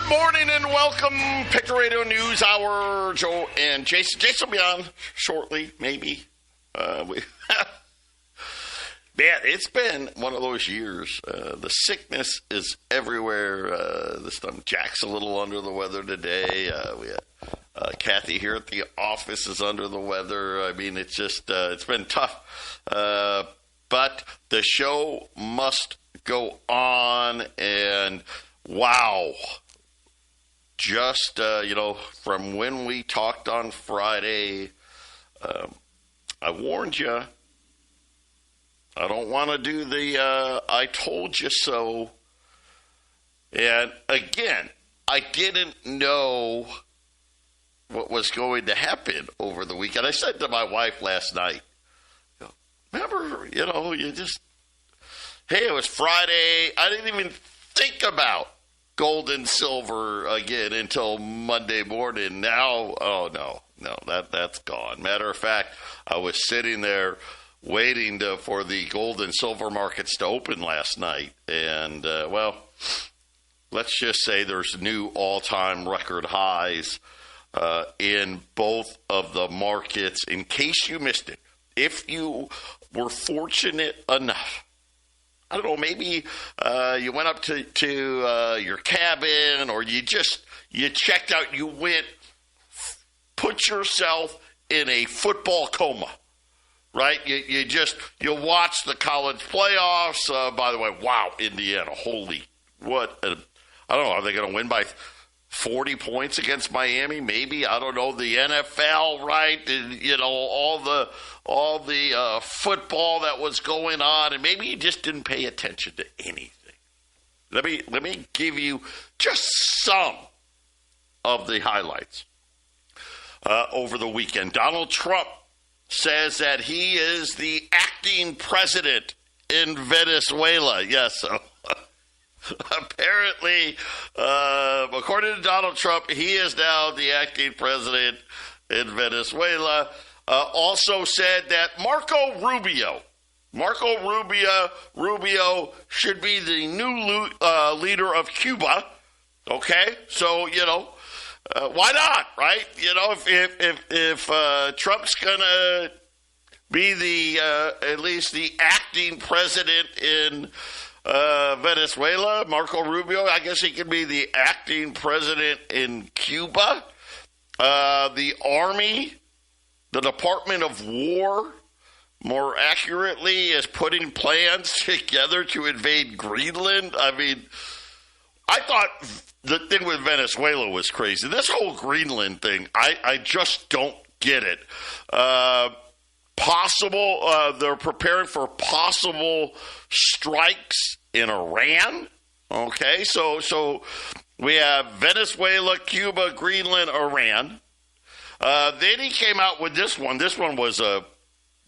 Good morning and welcome, Patriot Radio News Hour. Joe and Jason. Jason will be on shortly, maybe. Man, it's been one of those years. The sickness is everywhere. This time, Jack's a little under the weather today. We had Kathy here at the office is under the weather. I mean, it's just, it's been tough. But the show must go on, and wow. Just, from when we talked on Friday, I warned you. I don't want to do the I told you so. And again, I didn't know what was going to happen over the weekend. I said to my wife last night, remember, you just, hey, it was Friday. I didn't even think about gold and silver again until Monday morning. Now, oh, no, that's gone. Matter of fact, I was sitting there waiting for the gold and silver markets to open last night. And, let's just say there's new all-time record highs in both of the markets. In case you missed it, if you were fortunate enough, I don't know, maybe you went up to your cabin, or you checked out, you went, put yourself in a football coma, right? You watch the college playoffs. By the way, wow, Indiana, holy, I don't know, are they going to win by 40 points against Miami? Maybe, I don't know, the NFL, right? And, all the football that was going on, and maybe you just didn't pay attention to anything. Let me give you just some of the highlights over the weekend. Donald Trump says that he is the acting president in Venezuela. Yes, so apparently, according to Donald Trump, he is now the acting president in Venezuela. Also said that Marco Rubio should be the new leader of Cuba. Okay, so why not, right? If Trump's gonna be the at least the acting president in Venezuela, Marco Rubio, I guess he could be the acting president in Cuba. The Army, the Department of War, more accurately, is putting plans together to invade Greenland. I mean, I thought the thing with Venezuela was crazy. This whole Greenland thing, I just don't get it. They're preparing for possible strikes in Iran. Okay, so we have Venezuela, Cuba, Greenland, Iran. Then he came out with this one. This one was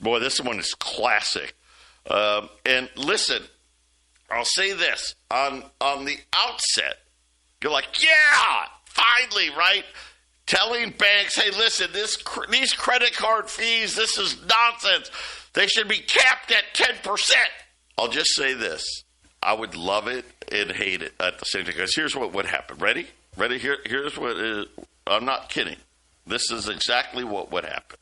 this one is classic. And listen, I'll say this on the outset. You're like, yeah, finally, right? Telling banks, hey, listen, these credit card fees, this is nonsense. They should be capped at 10%. I'll just say this. I would love it and hate it at the same time. Because here's what would happen. Ready? Here's what is. I'm not kidding. This is exactly what would happen.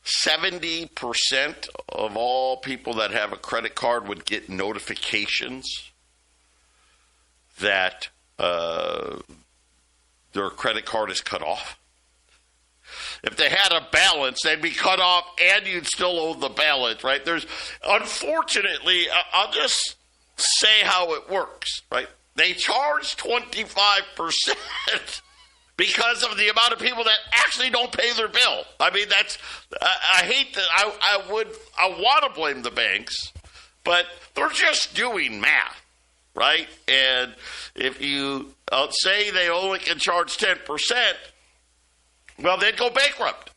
70% of all people that have a credit card would get notifications that their credit card is cut off. If they had a balance, they'd be cut off, and you'd still owe the balance, right? Unfortunately, I'll just say how it works, right? They charge 25% because of the amount of people that actually don't pay their bill. I mean, I hate that. I want to blame the banks, but they're just doing math, right? And if you say they only can charge 10%, well, they'd go bankrupt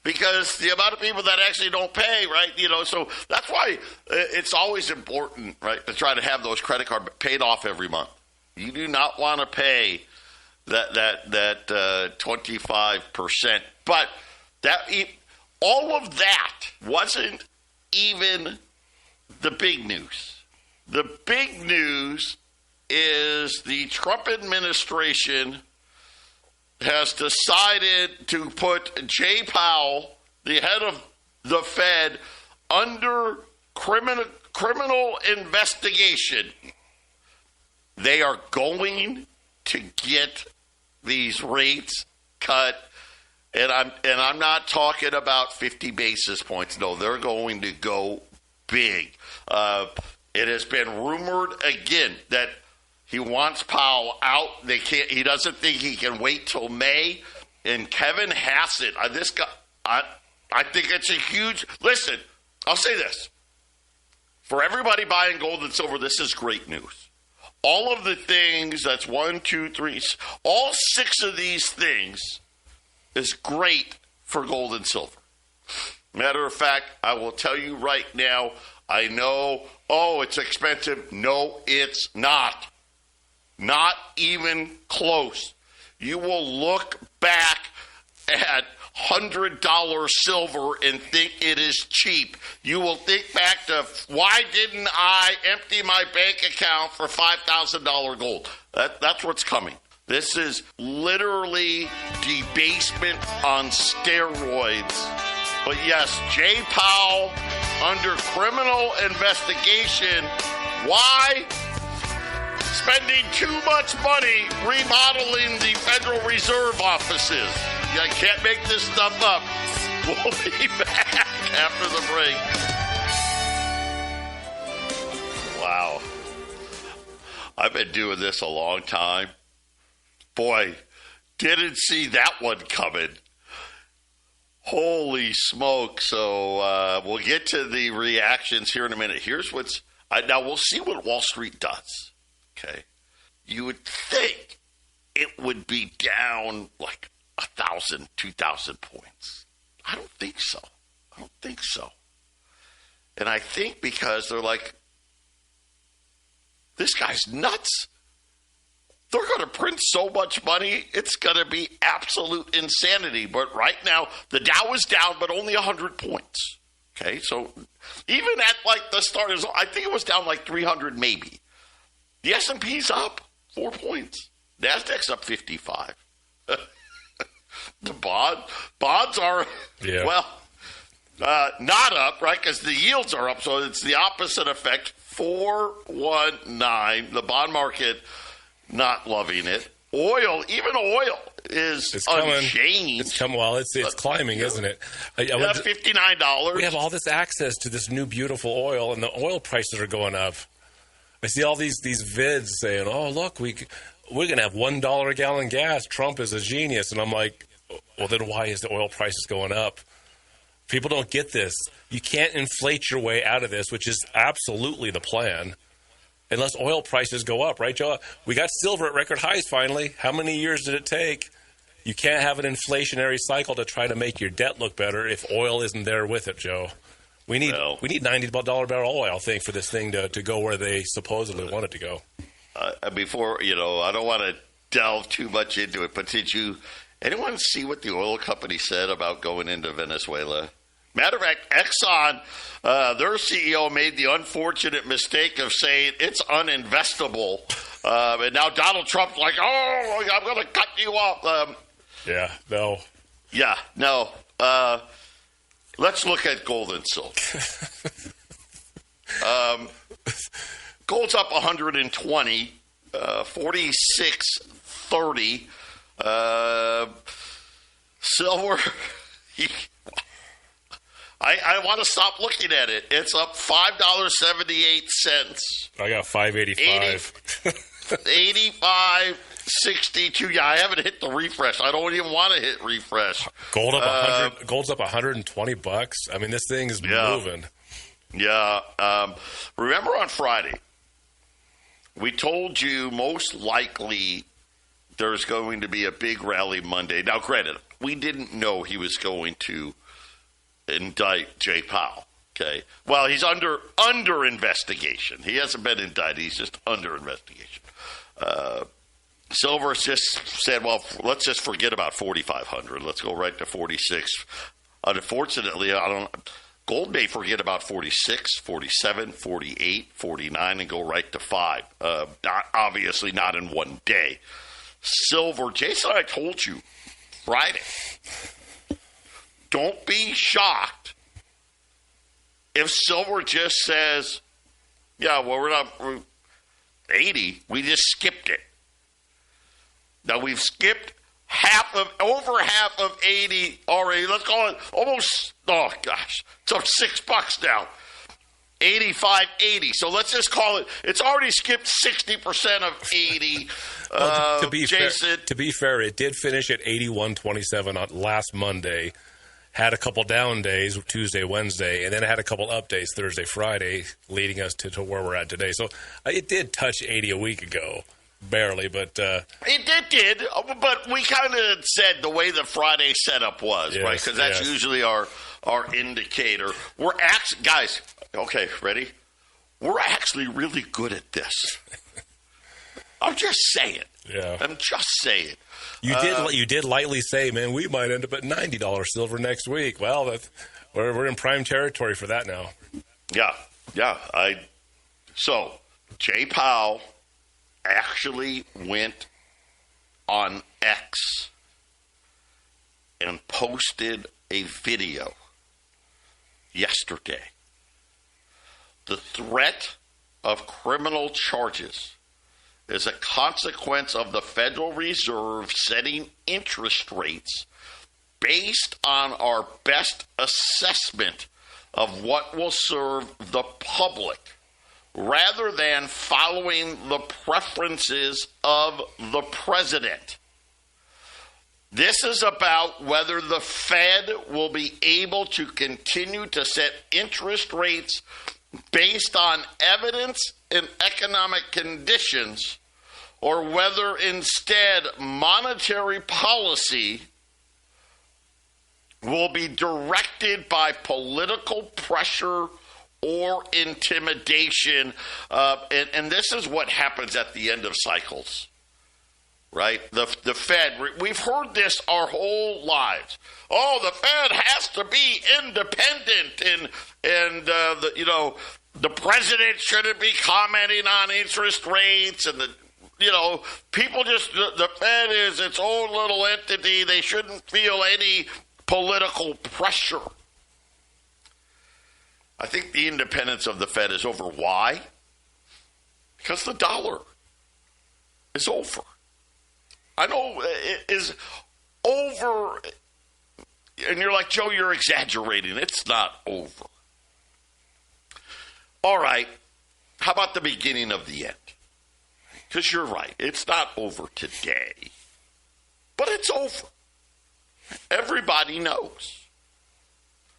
because the amount of people that actually don't pay, right? So that's why it's always important, right, to try to have those credit cards paid off every month. You do not want to pay that 25%. But all of that wasn't even the big news. The big news is the Trump administration has decided to put Jay Powell, the head of the Fed, under criminal investigation. They are going to get these rates cut, and I'm not talking about 50 basis points. No, they're going to go big. It has been rumored again that he wants Powell out. He doesn't think he can wait till May. And Kevin Hassett, this guy, I think it's a huge. Listen, I'll say this: for everybody buying gold and silver, this is great news. All of the things, that's 1, 2, 3, all 6 of these things is great for gold and silver. Matter of fact, I will tell you right now, I know, it's expensive. No, it's not. Not even close. You will look back at $100 silver and think it is cheap. You will think back to, why didn't I empty my bank account for $5,000 gold? That's what's coming. This is literally debasement on steroids. But yes, Jay Powell under criminal investigation. Why? Spending too much money remodeling the Federal Reserve offices. I can't make this stuff up. We'll be back after the break. Wow. I've been doing this a long time. Boy, didn't see that one coming. Holy smoke. So we'll get to the reactions here in a minute. Here's what's... now we'll see what Wall Street does. Okay. You would think it would be down like 1,000, 2,000 points. I don't think so. And I think because they're like, this guy's nuts. They're going to print so much money, it's going to be absolute insanity. But right now, the Dow is down, but only 100 points. Okay, so even at like the start, I think it was down like 300 maybe. The S&P's up 4 points. NASDAQ's up 55. The bonds are, not up, right? Because the yields are up, so it's the opposite effect. 419. The bond market not loving it. Even oil is unchanged. It's climbing, isn't it? $59. We have all this access to this new beautiful oil, and the oil prices are going up. I see all these vids saying, "Oh, look, we're going to have $1 a gallon gas. Trump is a genius." And I'm like, well, then why is the oil prices going up? People don't get this. You can't inflate your way out of this, which is absolutely the plan, unless oil prices go up, right, Joe? We got silver at record highs finally. How many years did it take? You can't have an inflationary cycle to try to make your debt look better if oil isn't there with it, Joe. We need $90 barrel oil, I think, for this thing to go where they supposedly want it to go. Before, I don't want to delve too much into it, but did anyone see what the oil company said about going into Venezuela? Matter of fact, Exxon, their CEO made the unfortunate mistake of saying it's uninvestable. And now Donald Trump's like, I'm going to cut you off. No. Let's look at gold and silver. Gold's up 120, 46.30. Silver, I want to stop looking at it. It's up $5.78. I got $5.85. 85.62. Yeah, I haven't hit the refresh. I don't even want to hit refresh. Gold's up $120. I mean, this thing is moving. Yeah. Remember on Friday, we told you most likely there's going to be a big rally Monday. Now, granted, we didn't know he was going to indict Jay Powell. Okay. Well, he's under investigation. He hasn't been indicted. He's just under investigation. Silver just said, well, let's just forget about 4,500. Let's go right to 46. Unfortunately, Gold may forget about 46, 47, 48, 49, and go right to 5. Obviously not in one day. Silver, Jason, I told you, Friday. Don't be shocked if silver just says, yeah, well, we're 80. We just skipped it. Now, we've skipped over half of 80 already. Let's call it almost, oh gosh, it's up $6 now. 85.80. So let's just call it, it's already skipped 60% of 80. Well, Jason. To be fair, it did finish at 81.27 on last Monday. Had a couple down days, Tuesday, Wednesday, and then it had a couple up days, Thursday, Friday, leading us to where we're at today. So it did touch 80 a week ago. Barely, but... It did, but we kind of said the way the Friday setup was, yes, right? Because that's usually our indicator. We're actually... Guys, okay, ready? We're actually really good at this. I'm just saying. Yeah. I'm just saying. You did lightly say, man, we might end up at $90 silver next week. Well, we're in prime territory for that now. Yeah. So, Jay Powell actually went on X and posted a video yesterday. The threat of criminal charges is a consequence of the Federal Reserve setting interest rates based on our best assessment of what will serve the public, rather than following the preferences of the president. This is about whether the Fed will be able to continue to set interest rates based on evidence and economic conditions, or whether instead monetary policy will be directed by political pressure or intimidation. And this is what happens at the end of cycles, right? The Fed, we've heard this our whole lives. Oh, the Fed has to be independent, and the president shouldn't be commenting on interest rates, and people just, the Fed is its own little entity. They shouldn't feel any political pressure. I think the independence of the Fed is over. Why? Because the dollar is over. I know it is over, and you're like, Joe, you're exaggerating. It's not over. All right, how about the beginning of the end? Because you're right, it's not over today, but it's over. Everybody knows.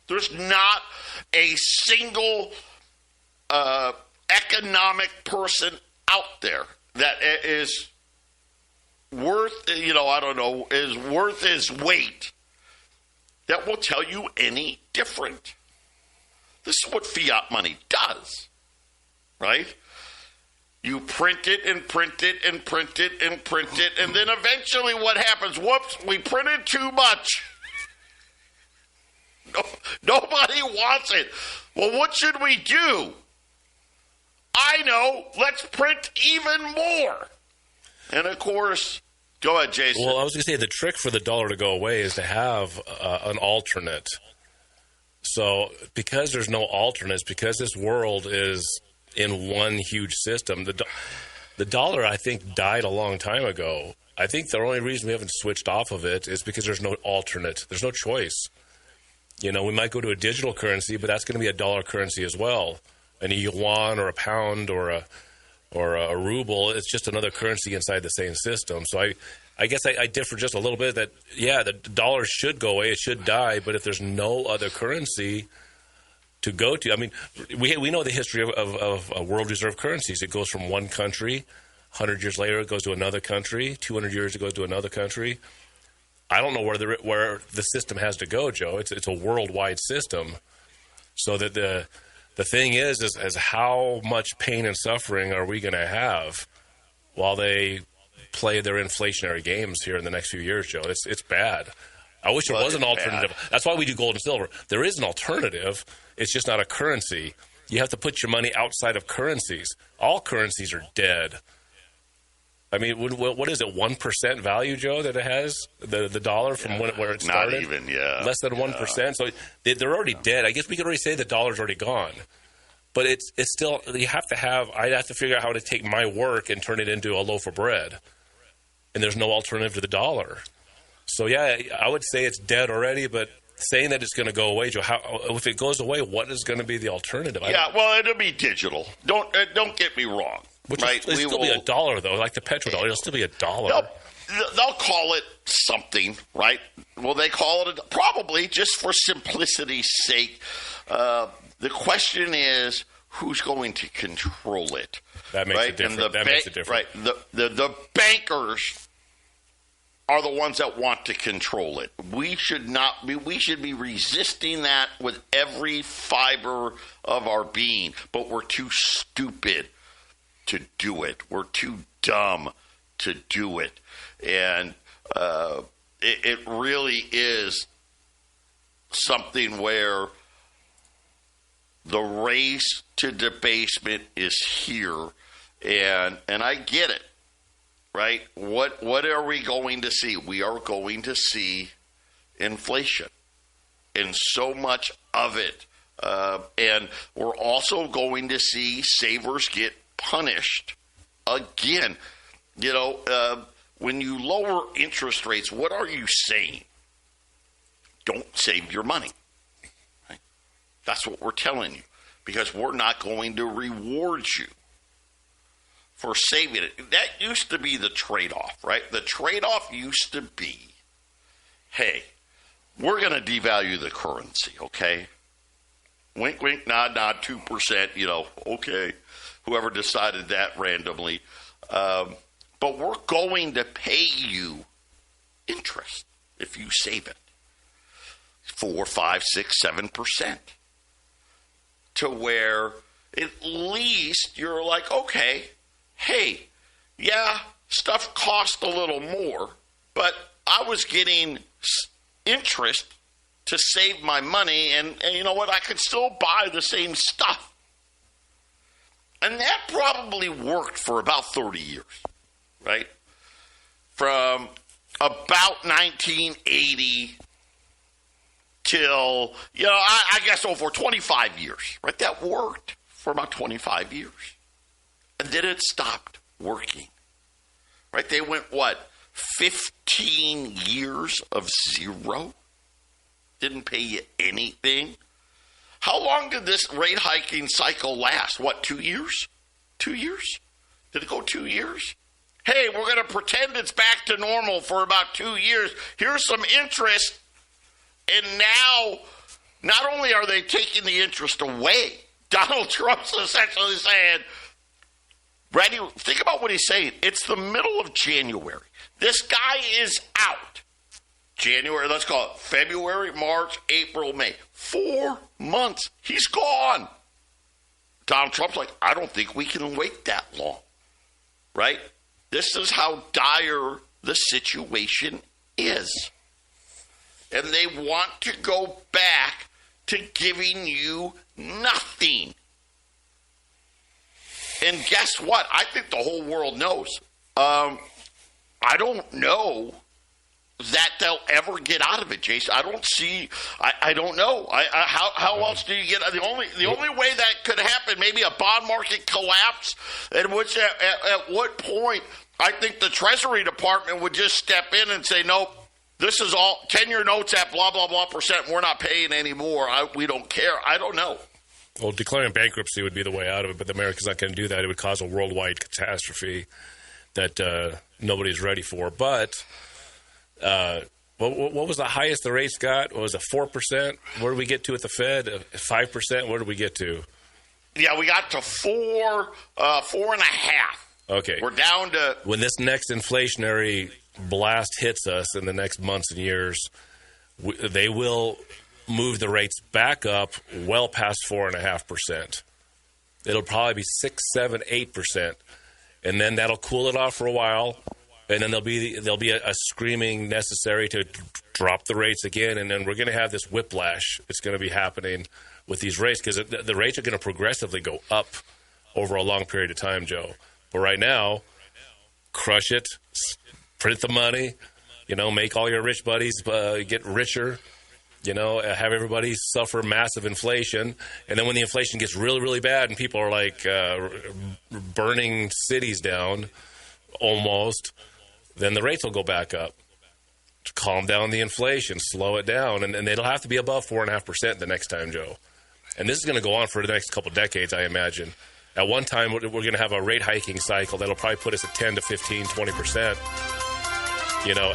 There's not a single economic person out there that is worth, is worth his weight that will tell you any different. This is what fiat money does, right? You print it and print it and print it and print it, and then eventually what happens? Whoops, we printed too much. Nobody wants it. Well, what should we do? I know. Let's print even more. And, of course, go ahead, Jason. Well, I was going to say the trick for the dollar to go away is to have an alternate. So because there's no alternates, because this world is in one huge system, the dollar, I think, died a long time ago. I think the only reason we haven't switched off of it is because there's no alternate. There's no choice. We might go to a digital currency, but that's going to be a dollar currency as well. And a yuan or a pound or a ruble, it's just another currency inside the same system. So I guess I differ just a little bit that, yeah, the dollar should go away, it should die, but if there's no other currency to go to, I mean, we know the history of world reserve currencies. It goes from one country, 100 years later it goes to another country, 200 years it goes to another country. I don't know where the system has to go, Joe. It's a worldwide system. So that the thing is how much pain and suffering are we going to have while they play their inflationary games here in the next few years, Joe? It's bad. I wish there was an alternative. Bad. That's why we do gold and silver. There is an alternative. It's just not a currency. You have to put your money outside of currencies. All currencies are dead. I mean, what is it, 1% value, Joe, that it has, the dollar from where it started? Not even, yeah. Less than 1%. So they're already dead. I guess we could already say the dollar's already gone. But it's still, I'd have to figure out how to take my work and turn it into a loaf of bread. And there's no alternative to the dollar. So, yeah, I would say it's dead already, but saying that it's going to go away, Joe, if it goes away, what is going to be the alternative? Yeah, well, it'll be digital. Don't get me wrong. Which right? It'll still be $1, though, like the petrol dollar. It'll still be $1. They'll call it something, right? Will they call it probably just for simplicity's sake? The question is, who's going to control it? That makes it different. Makes it different. Right. The bankers are the ones that want to control it. We should not be. We should be resisting that with every fiber of our being. But we're too stupid to do it. We're too dumb to do it. And it really is something where the race to debasement is here. And I get it, right? What are we going to see? We are going to see inflation, and so much of it. And we're also going to see savers get punished again. You know, when you lower interest rates, what are you saying? Don't save your money. Right? That's what we're telling you, because we're not going to reward you for saving it. That used to be the trade-off, right? The trade-off used to be, hey, we're going to devalue the currency, okay? Wink, wink, nod, nod, 2%, you know, okay. Whoever decided that randomly. But we're going to pay you interest if you save it. 4, 5, 6, 7%. To where at least you're like, okay, hey, yeah, stuff cost a little more, but I was getting interest to save my money, and you know what? I could still buy the same stuff. And that probably worked for about 30 years, right? From about 1980 till, you know, I guess over 25 years, right? That worked for about 25 years. And then it stopped working, right? They went, 15 years of zero? Didn't pay you anything? How long did this rate hiking cycle last? 2 years? 2 years? Did it go 2 years? Hey, we're going to pretend it's back to normal for about 2 years. Here's some interest. And now, not only are they taking the interest away, Donald Trump's essentially saying, Randy, think about what he's saying. It's the middle of January. This guy is out. January, let's call it February, March, April, May. 4 months. He's gone. Donald Trump's like, I don't think we can wait that long. Right? This is how dire the situation is. And they want to go back to giving you nothing. And guess what? I think the whole world knows. I don't know that they'll ever get out of it, Jason. I don't see. I don't know. How else do you get? The only way that could happen, maybe a bond market collapse, at which at what point I think the Treasury Department would just step in and say, nope, this is all 10-year notes at blah blah blah percent. We're not paying anymore. We don't care. I don't know. Well, declaring bankruptcy would be the way out of it, but America's not going to do that. It would cause a worldwide catastrophe that nobody's ready for. But what was the highest the rates got? What was it, 4%? Where did we get to at the Fed? 5%? Where did we get to? Yeah, we got to 4.5. Okay. We're down to... When this next inflationary blast hits us in the next months and years, they will move the rates back up well past 4.5%. It'll probably be 6, 7, 8%. And then that'll cool it off for a while. And then there'll be a screaming necessary to drop the rates again, and then we're going to have this whiplash. It's going to be happening with these rates because the rates are going to progressively go up over a long period of time, Joe. But right now, crush it, print the money, make all your rich buddies get richer, have everybody suffer massive inflation. And then when the inflation gets really, really bad and people are like burning cities down almost, then the rates will go back up. Calm down the inflation, slow it down, and it'll have to be above 4.5% the next time, Joe. And this is going to go on for the next couple decades, I imagine. At one time, we're going to have a rate hiking cycle that'll probably put us at 10 to 15, 20%,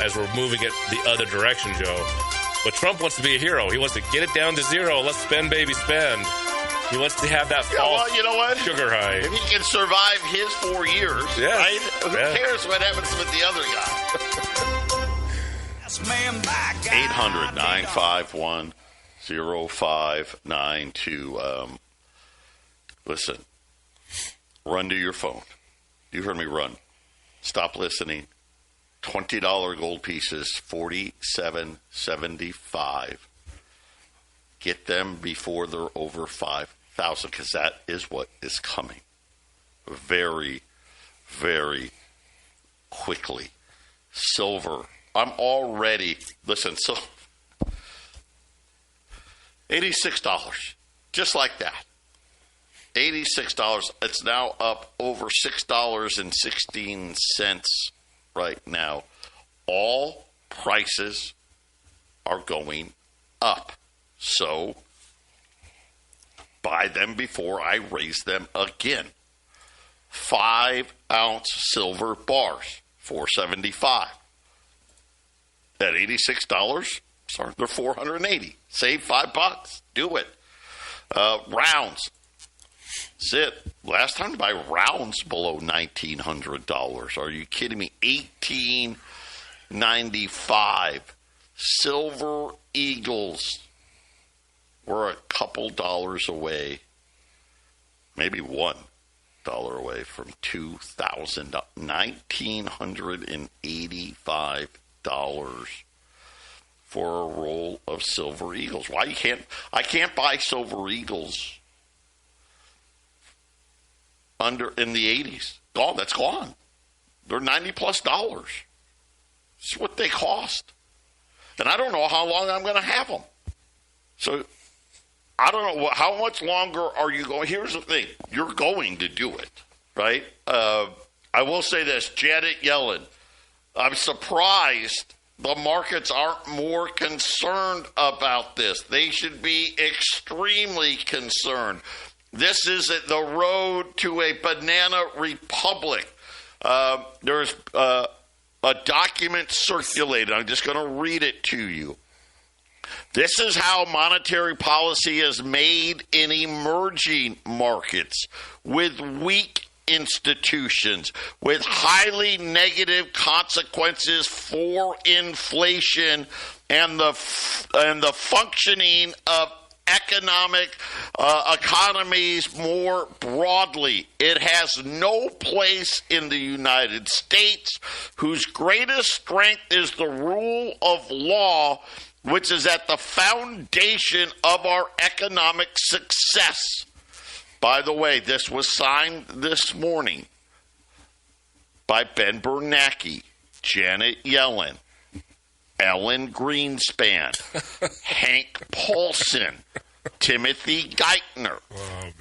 as we're moving it the other direction, Joe. But Trump wants to be a hero. He wants to get it down to zero. Let's spend, baby, spend. He wants to have that false sugar high. If he can survive his 4 years, right? Who cares what happens with the other guy? 800-951-0592. Listen, run to your phone. You heard me, run. Stop listening. $20 gold pieces, $47.75. Get them before they're over 5,000, because that is what is coming very, very quickly. Silver. I'm already, listen, so $86, just like that. $86. It's now up over $6.16 right now. All prices are going up. So buy them before I raise them again. 5-ounce silver bars, $4.75. At $86, sorry, they're $480. Save $5. Do it. Rounds. That's it. Last time to buy rounds below $1,900. Are you kidding me? $18.95. Silver Eagles. We're a couple dollars away, maybe $1 away from $2,000. $1,985 for a roll of Silver Eagles. Why I can't buy Silver Eagles in the 80s. Gone. That's gone. They're $90+ dollars. It's what they cost. And I don't know how long I'm going to have them. So I don't know how much longer are you going. Here's the thing. You're going to do it, right? I will say this, Janet Yellen. I'm surprised the markets aren't more concerned about this. They should be extremely concerned. This is the road to a banana republic. There's a document circulated. I'm just going to read it to you. This is how monetary policy is made in emerging markets with weak institutions, with highly negative consequences for inflation and the functioning of economies more broadly. It has no place in the United States, whose greatest strength is the rule of law, which is at the foundation of our economic success. By the way, this was signed this morning by Ben Bernanke, Janet Yellen, Ellen Greenspan, Hank Paulson, Timothy Geithner,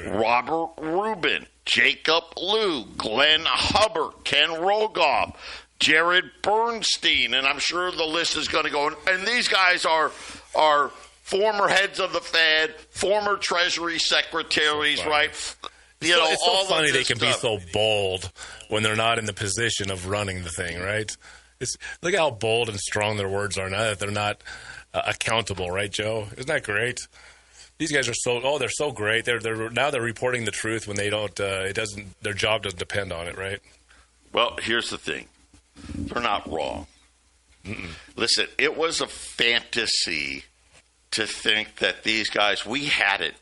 Robert Rubin, Jacob Lew, Glenn Hubbard, Ken Rogoff, Jared Bernstein, and I'm sure the list is going to go. And these guys are former heads of the Fed, former Treasury secretaries, right? It's so funny they can be so bold when they're not in the position of running the thing, right? Look how bold and strong their words are now that they're not accountable, right, Joe? Isn't that great? These guys are they're so great. They're reporting the truth when they don't. Their job doesn't depend on it, right? Well, here's the thing. They're not wrong. Listen, it was a fantasy to think that these guys, we had it,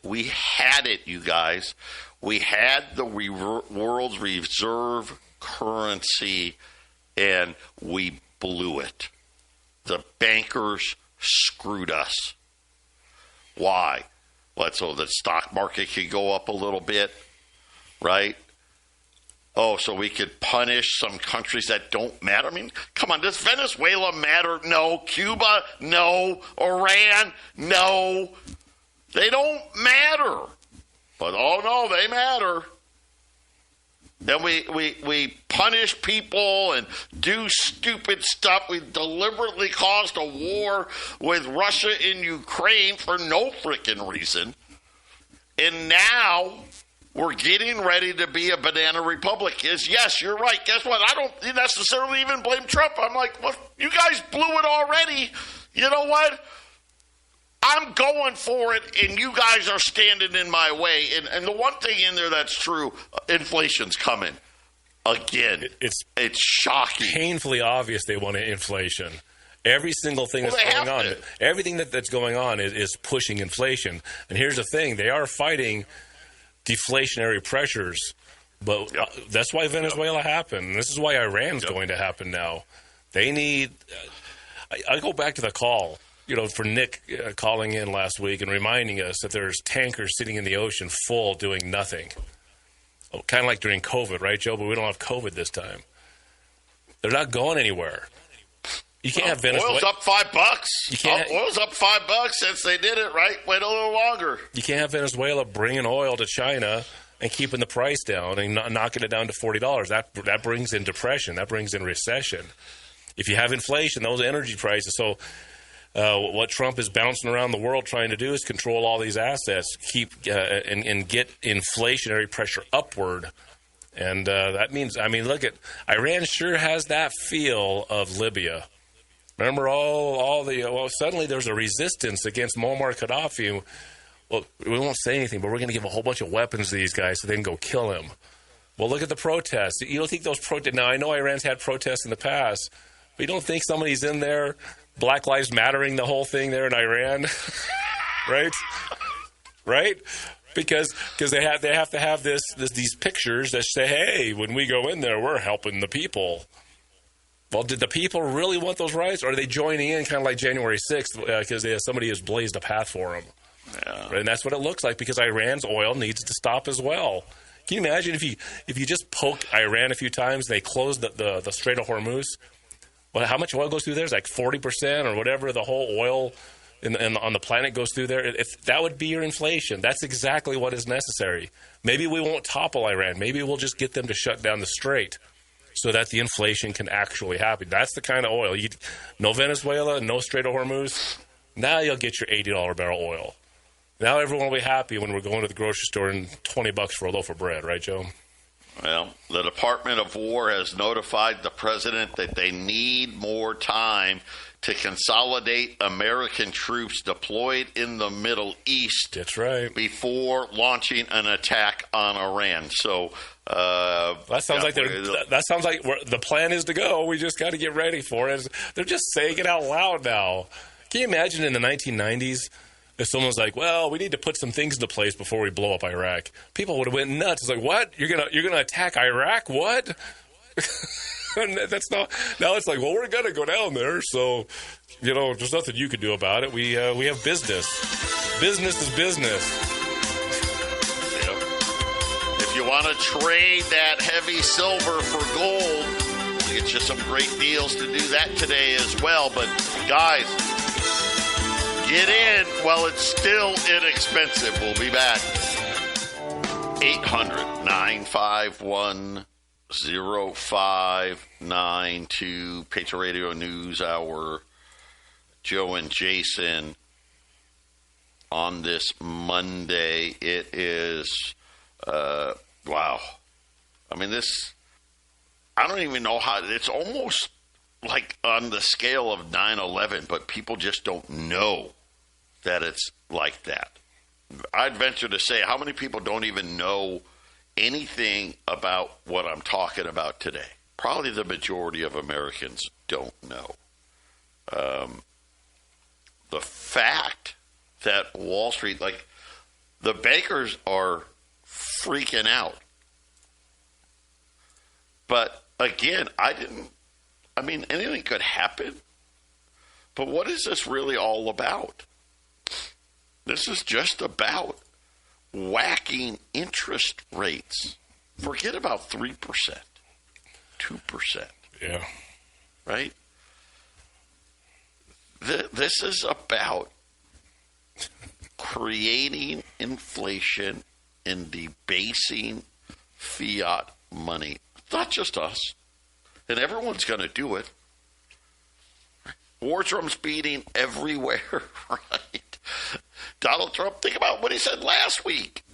you guys. We had the world's reserve currency, and we blew it. The bankers screwed us. Why? So the stock market could go up a little bit, right? Oh, so we could punish some countries that don't matter? I mean, come on, does Venezuela matter? No. Cuba? No. Iran? No. They don't matter. But, oh, no, they matter. Then we punish people and do stupid stuff. We deliberately caused a war with Russia in Ukraine for no freaking reason. And now we're getting ready to be a banana republic. Yes, you're right. Guess what? I don't necessarily even blame Trump. I'm like, well, you guys blew it already. You know what? I'm going for it, and you guys are standing in my way. And the one thing in there that's true, inflation's coming. Again, it's shocking. Painfully obvious they want inflation. Every single thing that's going on, everything that's going on is pushing inflation. And here's the thing, they are fighting deflationary pressures. But that's why Venezuela happened. This is why Iran's going to happen now. They need I go back to the call. For Nick calling in last week and reminding us that there's tankers sitting in the ocean full doing nothing. Kind of like during COVID, right, Joe? But we don't have COVID this time. They're not going anywhere. You can't have Venezuela. Oil's up $5. Oil's up $5 since they did it, right? Wait a little longer. You can't have Venezuela bringing oil to China and keeping the price down and knocking it down to $40. That brings in depression. That brings in recession. If you have inflation, those energy prices. So what Trump is bouncing around the world trying to do is control all these assets, keep and get inflationary pressure upward. And that means, look at Iran sure has that feel of Libya. Remember suddenly there's a resistance against Muammar Gaddafi. Well, we won't say anything, but we're going to give a whole bunch of weapons to these guys so they can go kill him. Well, look at the protests. You don't think those protests, now I know Iran's had protests in the past, but you don't think somebody's in there Black Lives Mattering the whole thing there in Iran, right? Because they have to have these pictures that say, hey, when we go in there, we're helping the people. Well, did the people really want those rights, or are they joining in kind of like January 6th because somebody has blazed a path for them? Yeah. And that's what it looks like because Iran's oil needs to stop as well. Can you imagine if you just poke Iran a few times and they close the Strait of Hormuz? Well, how much oil goes through there? It's like 40% or whatever the whole oil on the planet goes through there. If that would be your inflation. That's exactly what is necessary. Maybe we won't topple Iran. Maybe we'll just get them to shut down the strait so that the inflation can actually happen. That's the kind of oil. No Venezuela, no Strait of Hormuz. Now you'll get your $80 barrel oil. Now everyone will be happy when we're going to the grocery store and $20 for a loaf of bread, right, Joe? Well, the Department of War has notified the president that they need more time to consolidate American troops deployed in the Middle East. That's right. Before launching an attack on Iran. So that sounds like the plan is to go. We just got to get ready for it. They're just saying it out loud now. Can you imagine in the 1990s? If someone's like, well, we need to put some things into place before we blow up Iraq, people would have went nuts. It's like, what? You're gonna attack Iraq? What? That's not. Now it's like, well, we're gonna go down there, so there's nothing you can do about it. We have business. Business is business. If you want to trade that heavy silver for gold, we'll get you some great deals to do that today as well. But guys, get in while it's still inexpensive. We'll be back. 800-951-0592. Patriot Radio News Hour. Joe and Jason on this Monday. It is, wow. I mean, I don't even know how, it's almost like on the scale of 9/11, but people just don't know that it's like that. I'd venture to say, how many people don't even know anything about what I'm talking about today? Probably the majority of Americans don't know. The fact that Wall Street, like the bankers are freaking out. But again, anything could happen. But what is this really all about? This is just about whacking interest rates. Forget about 3%, 2%. Yeah. Right? This is about creating inflation and debasing fiat money. Not just us. And everyone's going to do it. War drums beating everywhere, right? Donald Trump, think about what he said last week.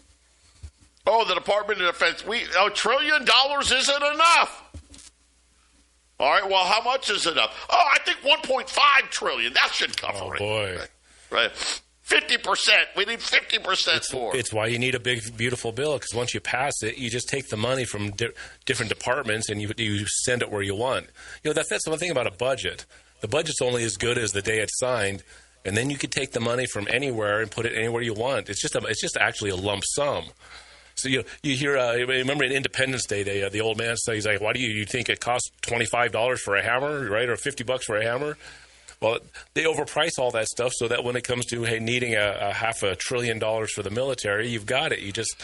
Oh, the Department of Defense, $1 trillion isn't enough. All right, well, how much is enough? Oh, I think 1.5 trillion. That should cover it. Oh, boy. Right. 50%. We need 50% more. It's why you need a big, beautiful bill, because once you pass it, you just take the money from different departments and you send it where you want. You know, that's one thing about a budget. The budget's only as good as the day it's signed, and then you could take the money from anywhere and put it anywhere you want. It's just actually a lump sum. So you hear, remember in Independence Day, the old man says, he's like, why do you think it costs $25 for a hammer, right, or $50 for a hammer? Well, they overprice all that stuff so that when it comes to needing a $500 billion for the military, you've got it. You just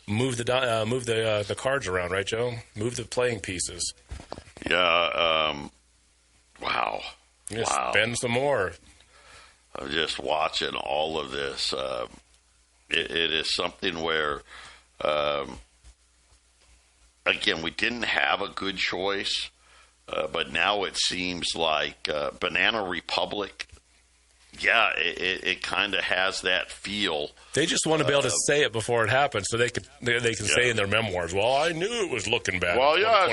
move the cards around, right, Joe? Move the playing pieces. Yeah. Wow. Just spend some more. I'm just watching all of this. It is something where, again, we didn't have a good choice. But now it seems like Banana Republic, it kind of has that feel. They just want to be able to say it before it happens, so they can say in their memoirs, "Well, I knew it was looking bad." Well, yeah, I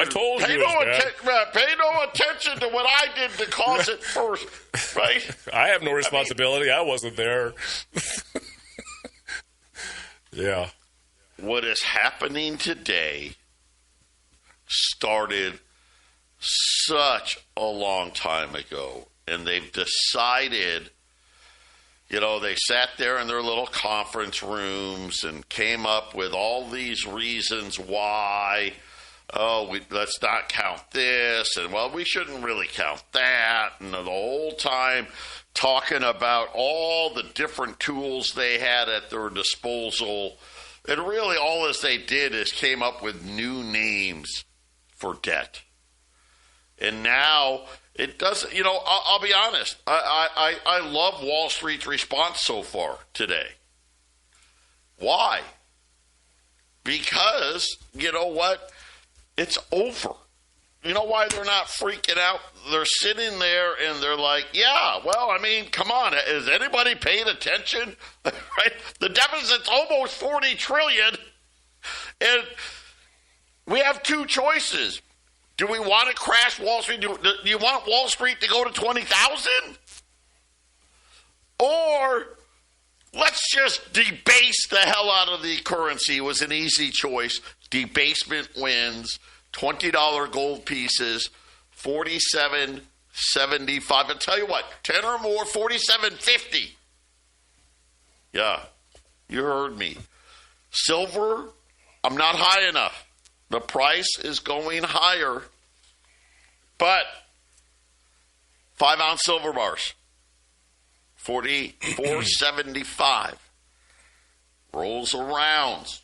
told you. Pay no attention to what I did to cause it first, right? I have no responsibility. I wasn't there. Yeah. What is happening today started such a long time ago, and they've decided, they sat there in their little conference rooms and came up with all these reasons why, let's not count this, and we shouldn't really count that, and the whole time talking about all the different tools they had at their disposal, and really all as they did is came up with new names for debt. And now it doesn't, I'll be honest. I love Wall Street's response so far today. Why? Because, you know what? It's over. You know why they're not freaking out? They're sitting there and they're like, come on. Is anybody paying attention? Right? The deficit's almost 40 trillion. And we have two choices. Do we want to crash Wall Street? Do you want Wall Street to go to 20,000? Or let's just debase the hell out of the currency. It was an easy choice. Debasement wins. $20 gold pieces, $47.75. I'll tell you what, 10 or more, $47.50. Yeah, you heard me. Silver, I'm not high enough. The price is going higher, but 5-ounce silver bars, $44.75. Rolls of rounds,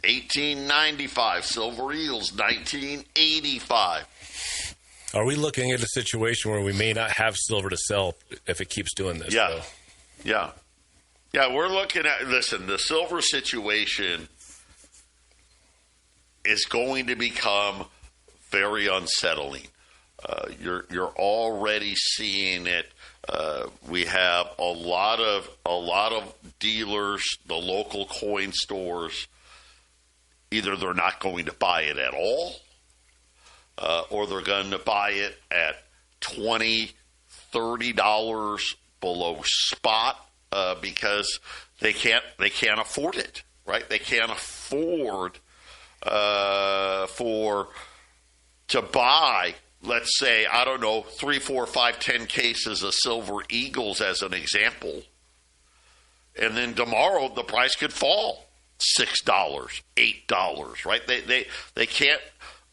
$18.95. Silver eagles, $19.85. Are we looking at a situation where we may not have silver to sell if it keeps doing this? Yeah, though? Yeah. We're looking at. Listen, the silver situation is going to become very unsettling. You're already seeing it. We have a lot of dealers, the local coin stores. Either they're not going to buy it at all, or they're going to buy it at $20, $30 below spot because they can't afford it, right? They can't afford to buy, let's say, 3, 4, 5, 10 cases of silver eagles as an example, and then tomorrow the price could fall $6, $8, right? They can't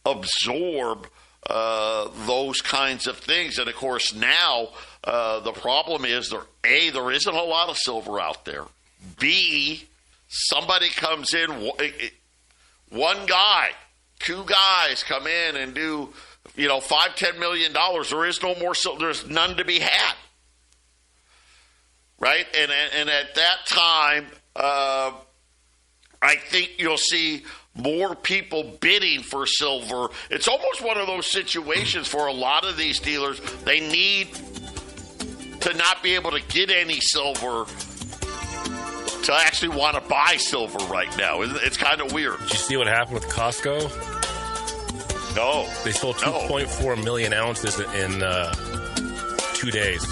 absorb those kinds of things. And, of course, now the problem is, there isn't a lot of silver out there. B, somebody comes in, one guy, two guys come in and do, $5-10 million. There is no more silver. There's none to be had. Right? And at that time, I think you'll see more people bidding for silver. It's almost one of those situations for a lot of these dealers. They need to not be able to get any silver to actually want to buy silver right now. It's kind of weird. Did you see what happened with Costco? No. They sold 2.4 million ounces in 2 days.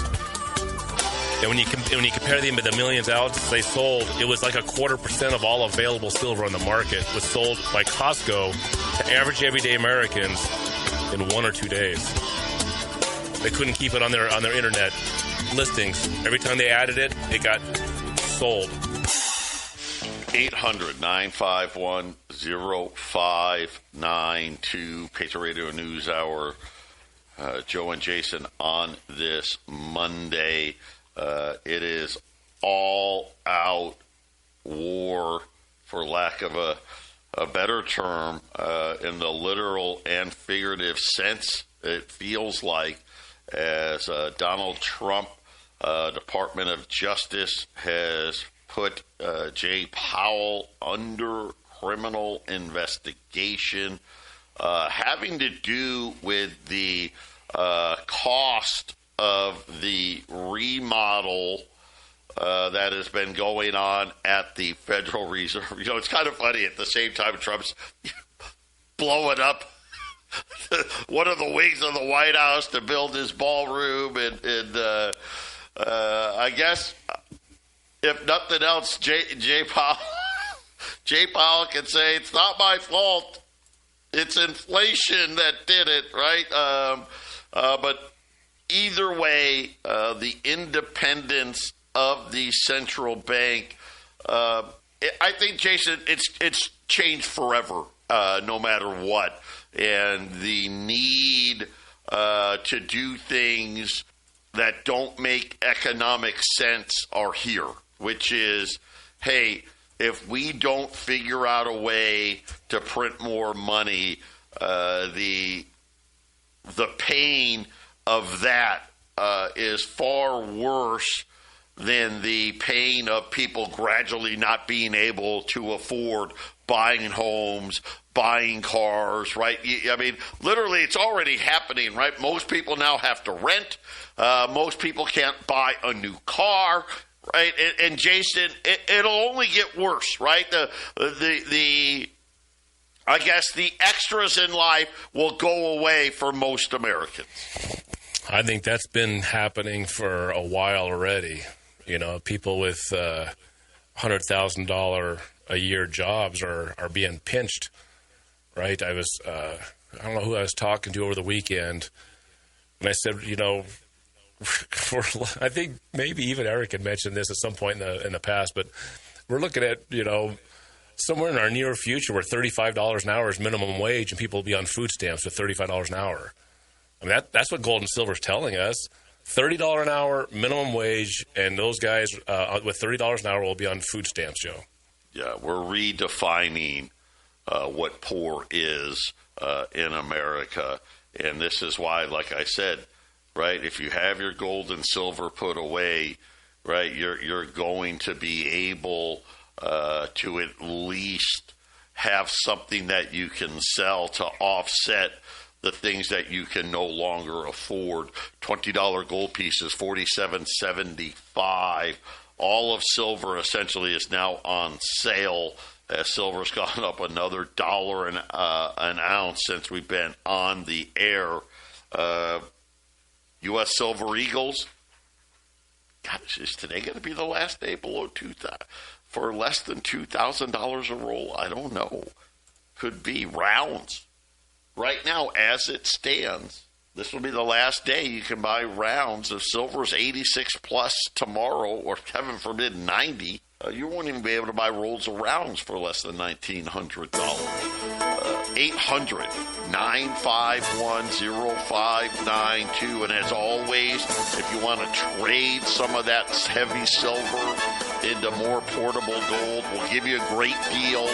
And when you compare the millions ounces they sold, it was like 0.25% of all available silver on the market was sold by Costco to average everyday Americans in 1 or 2 days. They couldn't keep it on their internet listings. Every time they added it, it got sold. 800-951-0592, Patriot Radio News Hour. Joe and Jason on this Monday. It is all-out war, for lack of a better term, in the literal and figurative sense, it feels like, as Donald Trump, Department of Justice, has put Jay Powell under criminal investigation, having to do with the cost of the remodel that has been going on at the Federal Reserve. It's kind of funny. At the same time, Trump's blowing up one of the wings of the White House to build his ballroom, and I guess, if nothing else, Jay Powell can say, it's not my fault. It's inflation that did it, right? But either way, the independence of the central bank, I think, Jason, it's changed forever, no matter what. And the need to do things that don't make economic sense are here, which is, hey, if we don't figure out a way to print more money, the pain of that is far worse than the pain of people gradually not being able to afford buying homes, buying cars, right? I mean, literally, it's already happening, right? Most people now have to rent. Most people can't buy a new car, right? And Jason, it'll only get worse, right? I guess the extras in life will go away for most Americans. I think that's been happening for a while already. People with $100,000 a year jobs are being pinched, right? I don't know who I was talking to over the weekend, and I said, I think maybe even Eric had mentioned this at some point in the past, but we're looking at, somewhere in our near future where $35 an hour is minimum wage and people will be on food stamps with $35 an hour. I mean, that's what gold and silver is telling us. $30 an hour minimum wage, and those guys with $30 an hour will be on food stamps, Joe. Yeah, we're redefining what poor is in America. And this is why, like I said, right, if you have your gold and silver put away, right, you're going to be able to at least have something that you can sell to offset the things that you can no longer afford. $20 gold pieces, $47.75. All of silver essentially is now on sale, as silver's gone up another $1 an ounce since we've been on the air. U.S. Silver Eagles, God, is today going to be the last day below $2,000 for less than $2,000 a roll? I don't know. Could be. Rounds. Right now, as it stands, This will be the last day you can buy rounds. If silver is 86 plus tomorrow, or heaven forbid 90, you won't even be able to buy rolls of rounds for less than $1,900. 800-951-0592. And as always, if you want to trade some of that heavy silver into more portable gold, we'll give you a great deal.